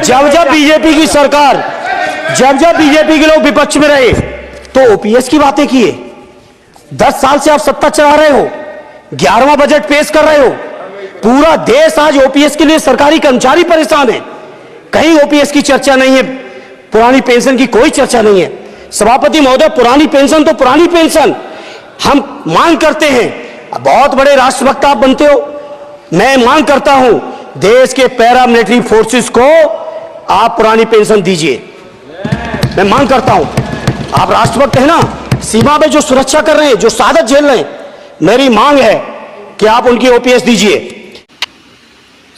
जब बीजेपी की सरकार, जब बीजेपी के लोग विपक्ष में रहे तो ओपीएस की बातें किए। 10 साल से आप सत्ता चला रहे हो, 11वां बजट पेश कर रहे हो। पूरा देश आज ओपीएस के लिए सरकारी कर्मचारी परेशान है। कहीं ओपीएस की चर्चा नहीं है, पुरानी पेंशन की कोई चर्चा नहीं है। सभापति महोदय, पुरानी पेंशन तो पुरानी पेंशन हम मांग करते हैं। बहुत बड़े राष्ट्रभक्त आप बनते हो, मैं मांग करता हूं देश के पैरामिलिट्री फोर्सेस को आप पुरानी पेंशन दीजिए। मैं मांग करता हूं, आप राष्ट्रभक्त हैं ना, सीमा पे जो सुरक्षा कर रहे हैं, जो शहादत झेल रहे हैं, मेरी मांग है कि आप उनकी ओपीएस दीजिए।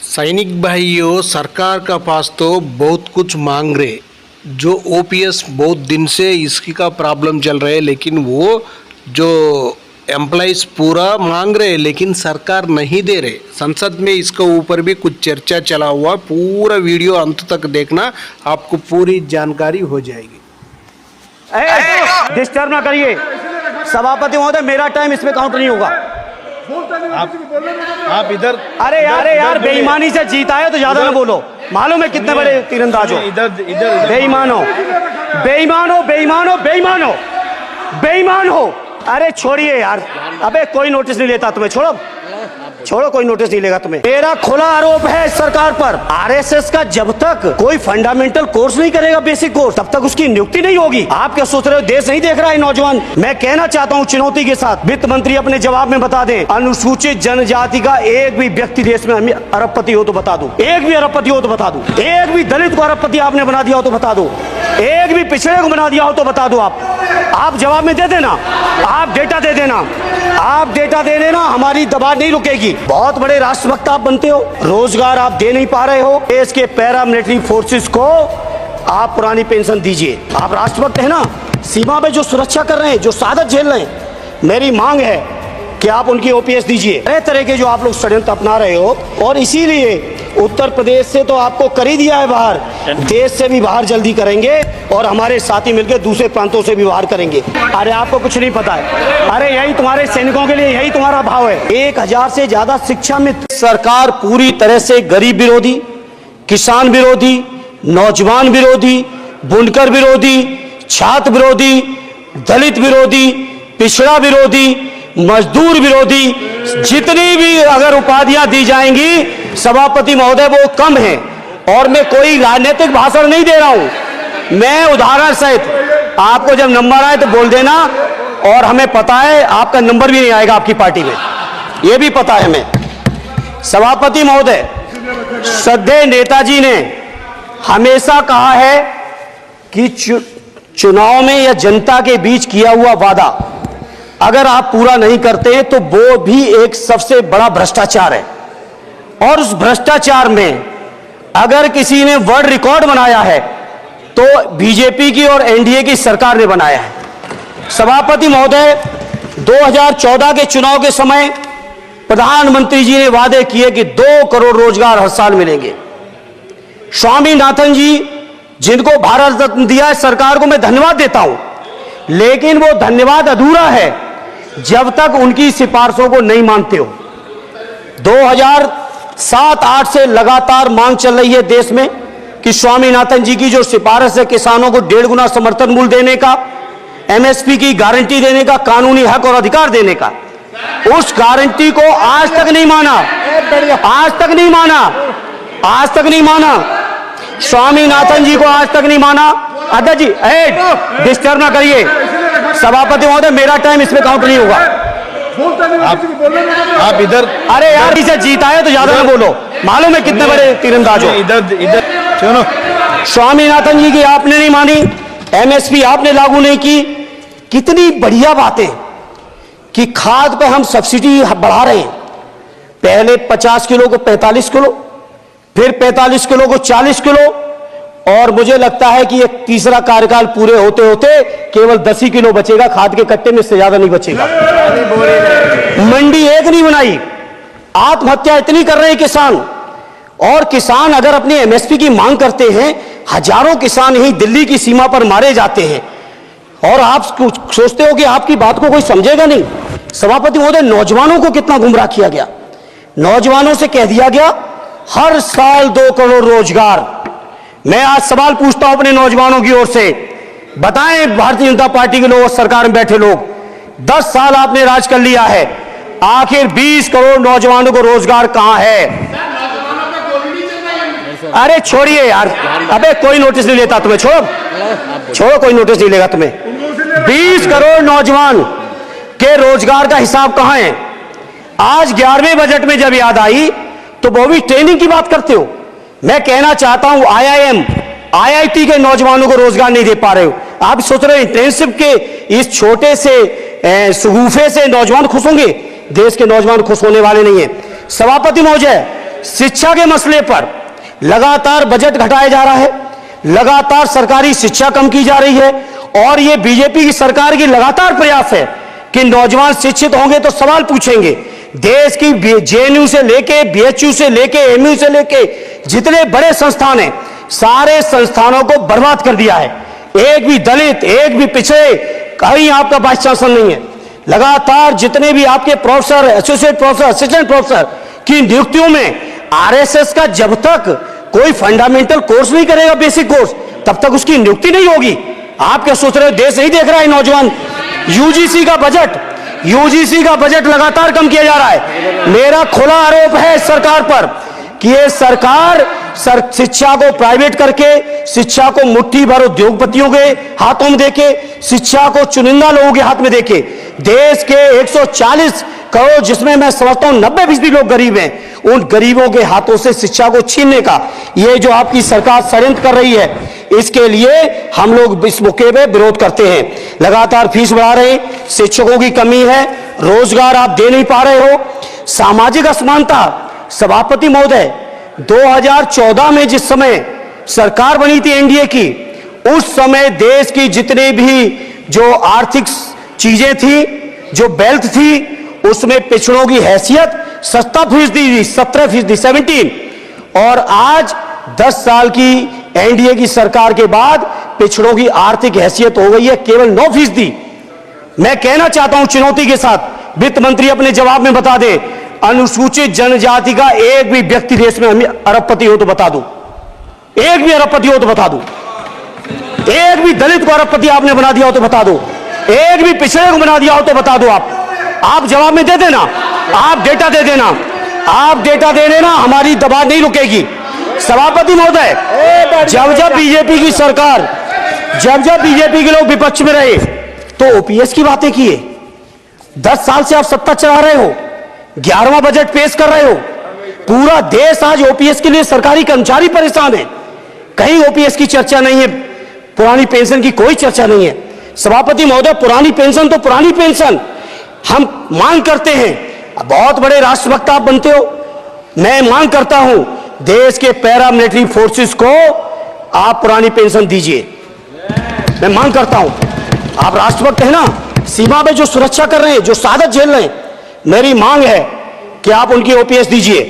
सैनिक भाइयों, सरकार का पास तो बहुत कुछ मांग रहे, जो ओपीएस बहुत दिन से इसकी का प्रॉब्लम चल रहा है, लेकिन वो जो एम्प्लॉइज पूरा मांग रहे लेकिन सरकार नहीं दे रहे। संसद में इसके ऊपर भी कुछ चर्चा चला हुआ, पूरा वीडियो अंत तक देखना, आपको पूरी जानकारी हो जाएगी। डिस्टर्ब ना करिए सभापति महोदय, मेरा टाइम इसमें काउंट नहीं होगा। आप इधर, अरे यार बेईमानी से जीता है तो ज्यादा ना बोलो। मालूम है कितने बड़े तीरंदाज हो। बेईमान हो, बेईमान हो, बेईमान हो, बेईमान हो, बेईमान हो। अरे छोड़िए यार, अबे कोई नोटिस नहीं लेता तुम्हें, छोड़ो कोई नोटिस नहीं लेगा तुम्हें। मेरा खुला आरोप है इस सरकार पर, आरएसएस का जब तक कोई फंडामेंटल कोर्स नहीं करेगा, बेसिक कोर्स, तब तक उसकी नियुक्ति नहीं होगी। आप क्या सोच रहे हो देश नहीं देख रहा है नौजवान? मैं कहना चाहता हूं चुनौती के साथ, वित्त मंत्री अपने जवाब में बता दें, अनुसूचित जनजाति का एक भी व्यक्ति देश में अरबपति हो तो बता दो, एक भी अरबपति हो तो बता दो, एक भी दलित को अरबपति आपने बना दिया हो तो बता दो, एक भी पिछड़े को बना दिया हो तो बता दो। आप जवाब में दे देना, आप डेटा दे देना, आप डेटा दे देना, हमारी दबाव नहीं रुकेगी। बहुत बड़े राष्ट्रभक्त आप बनते हो, रोजगार आप दे नहीं पा रहे हो, देश के पैरामिलिट्री फोर्सेस को आप पुरानी पेंशन दीजिए। आप राष्ट्रभक्त है ना, सीमा पे जो सुरक्षा कर रहे हैं, जो शहादत झेल रहे हैं, मेरी मांग है कि आप उनकी ओपीएस दीजिए। तरह तरह के जो आप लोग षड्यंत्र अपना रहे हो, और इसीलिए उत्तर प्रदेश से तो आपको कर ही दिया है बाहर, देश से भी बाहर जल्दी करेंगे, और हमारे साथी मिलकर दूसरे प्रांतों से भी बाहर करेंगे। अरे आपको कुछ नहीं पता है, अरे यही तुम्हारे सैनिकों के लिए, यही तुम्हारा भाव है। 1000 से ज्यादा शिक्षा मित्र। सरकार पूरी तरह से गरीब विरोधी, किसान विरोधी, नौजवान विरोधी, बुनकर विरोधी, छात्र विरोधी, दलित विरोधी, पिछड़ा विरोधी, मजदूर विरोधी, जितनी भी अगर उपाधियां दी जाएंगी सभापति महोदय वो कम है। और मैं कोई राजनीतिक भाषण नहीं दे रहा हूं, मैं उदाहरण सहित आपको जब नंबर आए तो बोल देना, और हमें पता है आपका नंबर भी नहीं आएगा आपकी पार्टी में, यह भी पता है हमें। सभापति महोदय, श्रद्धेय नेताजी ने हमेशा कहा है कि चुनाव में या जनता के बीच किया हुआ वादा अगर आप पूरा नहीं करते हैं तो वो भी एक सबसे बड़ा भ्रष्टाचार है। और उस भ्रष्टाचार में अगर किसी ने वर्ल्ड रिकॉर्ड बनाया है तो बीजेपी की और एनडीए की सरकार ने बनाया है। सभापति महोदय, 2014 के चुनाव के समय प्रधानमंत्री जी ने वादे किए कि 2 करोड़ रोजगार हर साल मिलेंगे। स्वामीनाथन जी, जिनको भारत रत्न दिया है, सरकार को मैं धन्यवाद देता हूं, लेकिन वो धन्यवाद अधूरा है जब तक उनकी सिफारिशों को नहीं मानते हो। 2007-8 से लगातार मांग चल रही है देश में कि स्वामीनाथन जी की जो सिफारिश है किसानों को 1.5 गुना समर्थन मूल्य देने का, एमएसपी की गारंटी देने का, कानूनी हक और अधिकार देने का, उस गारंटी को आज तक नहीं माना, आज तक नहीं माना, आज तक नहीं माना। स्वामीनाथन जी को आज तक नहीं माना। अध्यक्ष जी, डिस्टर्ब ना करिए सभापति महोदय, मेरा टाइम इसमें काउंट नहीं होगा। आप इधर, अरे यार इसे जीता है तो ज्यादा ना बोलो। मालूम है कितने बड़े तीरंदाज हो। इधर सुनो, स्वामीनाथन जी की आपने नहीं मानी, एमएसपी आपने लागू नहीं की। कितनी बढ़िया बातें कि खाद पे हम सब्सिडी बढ़ा रहे हैं, पहले 50 किलो को 45 किलो, फिर 45 किलो को 40 किलो, और मुझे लगता है कि ये तीसरा कार्यकाल पूरे होते होते केवल 10 ही किलो बचेगा खाद के कट्टे में, इससे ज्यादा नहीं बचेगा। मंडी एक नहीं बनाई, आत्महत्या इतनी कर रहे हैं किसान, और किसान अगर अपनी एमएसपी की मांग करते हैं, हजारों किसान यही दिल्ली की सीमा पर मारे जाते हैं, और आप सोचते हो कि आपकी बात को कोई समझेगा नहीं। सभापति महोदय, नौजवानों को कितना गुमराह किया गया। नौजवानों से कह दिया गया हर साल 2 करोड़ रोजगार, मैं आज सवाल पूछता हूं अपने नौजवानों की ओर से, बताएं भारतीय जनता पार्टी के लोग और सरकार में बैठे लोग, 10 साल आपने राज कर लिया है, आखिर 20 करोड़ नौजवानों को रोजगार कहां है? अरे छोड़िए यार, अबे कोई नोटिस नहीं लेता तुम्हें, छोड़ो कोई नोटिस नहीं लेगा तुम्हें। 20 करोड़ नौजवान के रोजगार का हिसाब कहां है? आज 11वें बजट में जब याद आई तो वो भी ट्रेनिंग की बात करते हो। मैं कहना चाहता हूं IIM, IIT के नौजवानों को रोजगार नहीं दे पा रहे हो। आप सोच रहे हो इंटर्नशिप के इस छोटे से सुगूफे से नौजवान खुश होंगे? देश के नौजवान खुश होने वाले नहीं है। सभापति महोदय, शिक्षा के मसले पर लगातार बजट घटाया जा रहा है, लगातार सरकारी शिक्षा कम की जा रही है, और यह बीजेपी की सरकार की लगातार प्रयास है कि नौजवान शिक्षित होंगे तो सवाल पूछेंगे। देश की JNU से लेके BHU से लेके MU से लेके जितने बड़े संस्थान हैं, सारे संस्थानों को बर्बाद कर दिया है। एक भी दलित, एक भी पिछड़े, कहीं आपका वाइस चांसलर नहीं है। लगातार जितने भी आपके professor, associate professor, assistant professor की नियुक्तियों में RSS का जब तक कोई फंडामेंटल कोर्स नहीं करेगा, बेसिक कोर्स, तब तक उसकी नियुक्ति नहीं होगी। आप क्या सोच रहे हो देश नहीं देख रहा है नौजवान? UGC का बजट लगातार कम किया जा रहा है। मेरा खुला आरोप है इस सरकार पर कि ये सरकार शिक्षा को प्राइवेट करके, शिक्षा को मुट्ठी भर उद्योगपतियों के हाथों में देके, शिक्षा को चुनिंदा लोगों के हाथ में देके, देश के 140 करोड़, जिसमें मैं समझता हूं 90% लोग गरीब हैं, उन गरीबों के हाथों से शिक्षा को छीनने का ये जो आपकी सरकार षड्यंत्र कर रही है, इसके लिए हम लोग इस मौके पे विरोध करते हैं। लगातार फीस बढ़ा रहे हैं, शिक्षकों की कमी है, रोजगार आप दे नहीं पा रहे हो, सामाजिक असमानता। सभापति महोदय, 2014 में जिस समय सरकार बनी थी NDA की, उस समय देश की जितने भी जो आर्थिक चीजें थी, जो वेल्थ थी, उसमें पिछड़ों की हैसियत 17% थी, 17%, और आज 10 साल की NDA की सरकार के बाद पिछड़ों की आर्थिक हैसियत हो गई है केवल 9%। मैं कहना चाहता हूं चुनौती के साथ, वित्त मंत्री अपने जवाब में बता दे, अनुसूचित जनजाति का एक भी व्यक्ति देश में अरबपति हो तो बता दो, एक भी अरबपति हो तो बता दो, एक भी दलित को अरबपति आपने बना दिया हो तो बता दो, एक भी पिछड़े को बना दिया हो तो बता दो। आप जवाब में दे देना, आप डेटा दे देना, आप डेटा दे देना, हमारी दबाव नहीं रुकेगी। सभापति महोदय, जब बीजेपी की सरकार, जब बीजेपी के लोग विपक्ष में रहे तो OPS की बातें किए। 10 साल से आप सत्ता चला रहे हो, 11वां बजट पेश कर रहे हो, पूरा देश आज OPS के लिए सरकारी कर्मचारी परेशान है, कहीं OPS की चर्चा नहीं है, पुरानी पेंशन की कोई चर्चा नहीं है। सभापति महोदय, पुरानी पेंशन तो पुरानी पेंशन, हम मांग करते हैं, बहुत बड़े राष्ट्रभक्त आप बनते हो, मैं मांग करता हूं देश के पैरामिलिट्री फोर्सेस को आप पुरानी पेंशन दीजिए। मैं मांग करता हूं, आप राष्ट्रभक्त हैं ना, सीमा पे जो सुरक्षा कर रहे हैं, जो शहादत झेल रहे हैं, मेरी मांग है कि आप उनकी OPS दीजिए।